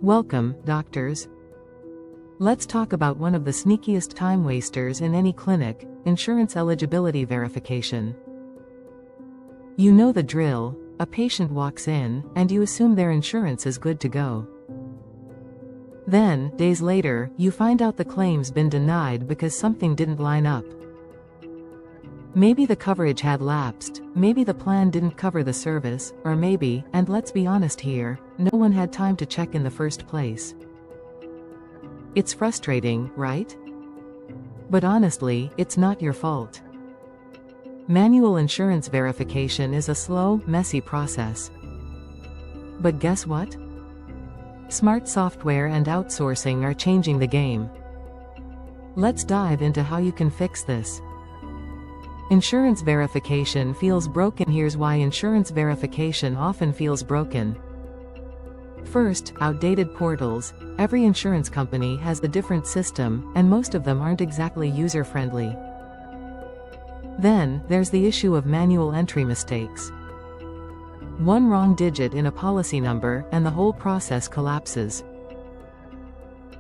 Welcome, doctors. Let's talk about one of the sneakiest time wasters in any clinic, insurance eligibility verification. You know the drill, a patient walks in, and you assume their insurance is good to go. Then, days later, you find out the claim's been denied because something didn't line up. Maybe the coverage had lapsed, maybe the plan didn't cover the service, or maybe, and let's be honest here, no one had time to check in the first place. It's frustrating, right? But honestly, it's not your fault. Manual insurance verification is a slow, messy process. But guess what? Smart software and outsourcing are changing the game. Let's dive into how you can fix this. Insurance verification feels broken. Here's why insurance verification often feels broken. First, outdated portals. Every insurance company has a different system, and most of them aren't exactly user-friendly. Then, there's the issue of manual entry mistakes. One wrong digit in a policy number, and the whole process collapses.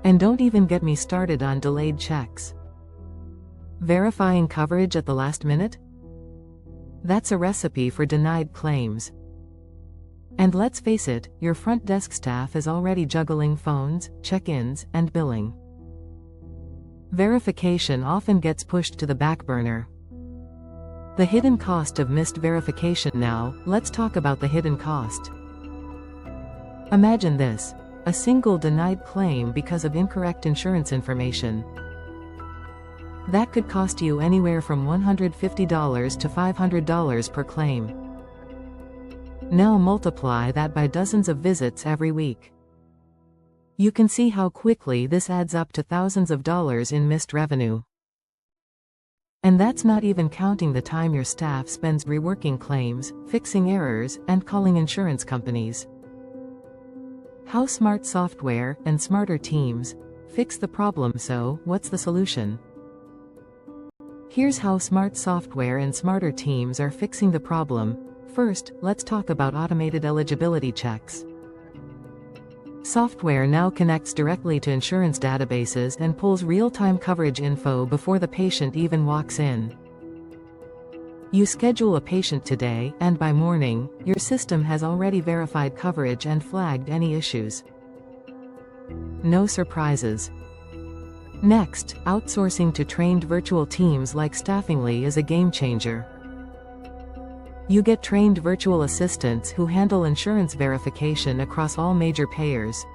And don't even get me started on delayed checks. Verifying coverage at the last minute? That's a recipe for denied claims. And let's face it, your front desk staff is already juggling phones, check-ins, and billing. Verification often gets pushed to the back burner. The hidden cost of missed verification. Now, let's talk about the hidden cost. Imagine this: a single denied claim because of incorrect insurance information. That could cost you anywhere from $150 to $500 per claim. Now multiply that by dozens of visits every week. You can see how quickly this adds up to thousands of dollars in missed revenue. And that's not even counting the time your staff spends reworking claims, fixing errors, and calling insurance companies. How smart software and smarter teams fix the problem. So, what's the solution? Here's how smart software and smarter teams are fixing the problem. First, let's talk about automated eligibility checks. Software now connects directly to insurance databases and pulls real-time coverage info before the patient even walks in. You schedule a patient today, and by morning, your system has already verified coverage and flagged any issues. No surprises. Next, outsourcing to trained virtual teams like Staffingly is a game changer. You get trained virtual assistants who handle insurance verification across all major payers.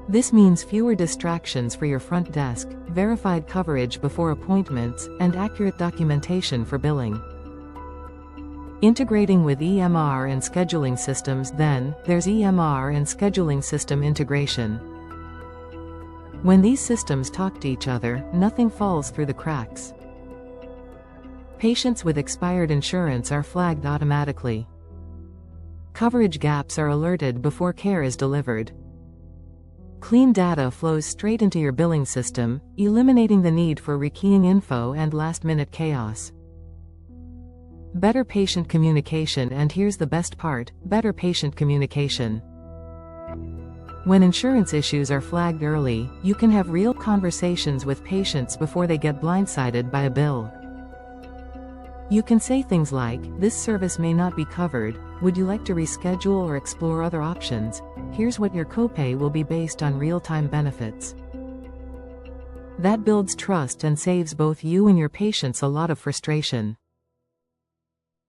This means fewer distractions for your front desk, verified coverage before appointments, and accurate documentation for billing. Integrating with EMR and scheduling systems. Then, there's EMR and scheduling system integration. When these systems talk to each other, nothing falls through the cracks. Patients with expired insurance are flagged automatically. Coverage gaps are alerted before care is delivered. Clean data flows straight into your billing system, eliminating the need for rekeying info and last-minute chaos. Better patient communication. And here's the best part: better patient communication. When insurance issues are flagged early, you can have real conversations with patients before they get blindsided by a bill. You can say things like, "This service may not be covered. Would you like to reschedule or explore other options? Here's what your copay will be based on real-time benefits." That builds trust and saves both you and your patients a lot of frustration.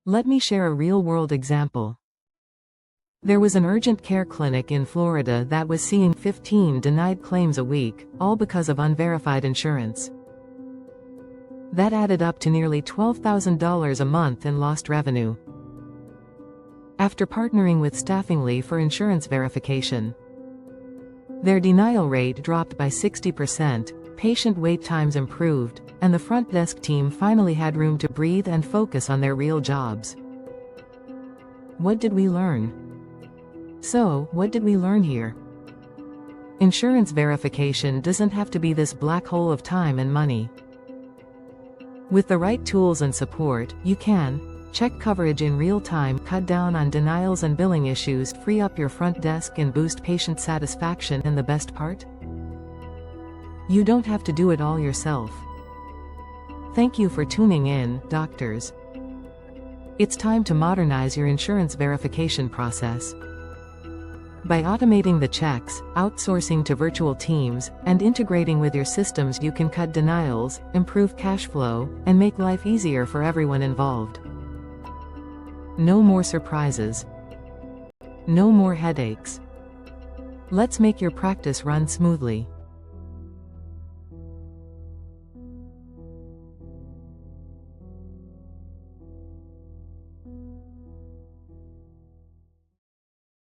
Let me share a real-world example. There was an urgent care clinic in Florida that was seeing 15 denied claims a week, all because of unverified insurance. That added up to nearly $12,000 a month in lost revenue. After partnering with Staffingly for insurance verification, their denial rate dropped by 60%, patient wait times improved, and the front desk team finally had room to breathe and focus on their real jobs. What did we learn? So, what did we learn here? Insurance verification doesn't have to be this black hole of time and money. With the right tools and support, you can Check coverage in real time, cut down on denials and billing issues, free up your front desk and boost patient satisfaction, and the best part? You don't have to do it all yourself. Thank you for tuning in, doctors. It's time to modernize your insurance verification process. By automating the checks, outsourcing to virtual teams, and integrating with your systems, you can cut denials, improve cash flow, and make life easier for everyone involved. No more surprises. No more headaches. Let's make your practice run smoothly.